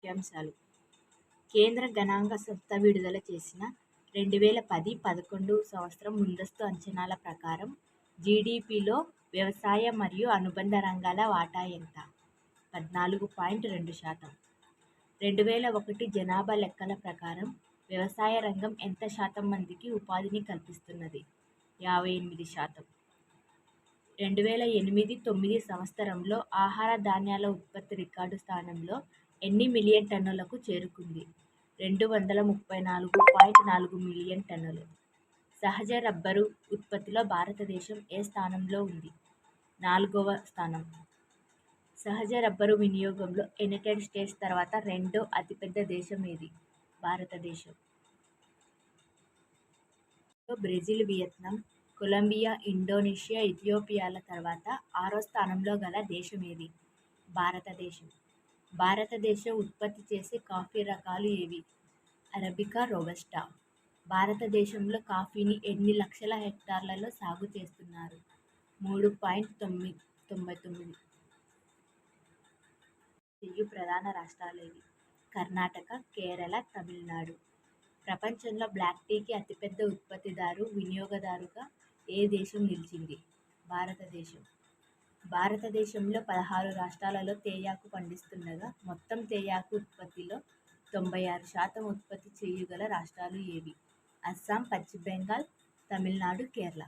ముఖ్యాంశాలు. కేంద్ర గణాంక సంస్థ విడుదల చేసిన 2010-11 సంవత్సరం ముందస్తు అంచనాల ప్రకారం జీడీపీలో వ్యవసాయ మరియు అనుబంధ రంగాల వాటా ఎంత? 14.2%. 2001 జనాభా లెక్కల ప్రకారం వ్యవసాయ రంగం ఎంత శాతం మందికి ఉపాధిని కల్పిస్తున్నది? 58%. 2008-9 సంవత్సరంలో ఆహార ధాన్యాల ఉత్పత్తి రికార్డు స్థానంలో ఎన్ని మిలియన్ టన్నులకు చేరుకుంది? 234.4 మిలియన్ టన్నులు. సహజ రబ్బరు ఉత్పత్తిలో భారతదేశం ఏ స్థానంలో ఉంది? 4వ స్థానం. సహజ రబ్బరు వినియోగంలో యునైటెడ్ స్టేట్స్ తర్వాత రెండో అతిపెద్ద దేశం ఏది? భారతదేశం. బ్రెజిల్, వియత్నాం, కొలంబియా, ఇండోనేషియా, ఇథియోపియాల తర్వాత 6వ స్థానంలో గల దేశం ఏది? భారతదేశం. భారతదేశం ఉత్పత్తి చేసే కాఫీ రకాలు ఏవి? Arabica, robusta. భారతదేశంలో కాఫీని ఎన్ని లక్షల హెక్టార్లలో సాగు చేస్తున్నారు? 3.99. EU ప్రధాన రాష్ట్రాలేవి? కర్ణాటక, కేరళ, తమిళనాడు. ప్రపంచంలో బ్లాక్ టీకి అతిపెద్ద ఉత్పత్తిదారు, వినియోగదారుగా ఏ దేశం నిలిచింది? భారతదేశం. భారతదేశంలో 16 రాష్ట్రాలలో తేయాకు పండిస్తుండగా మొత్తం తేయాకు ఉత్పత్తిలో 96% ఉత్పత్తి చేయగల రాష్ట్రాలు ఏవి? అస్సాం, పశ్చిమ బెంగాల్, తమిళనాడు, కేరళ.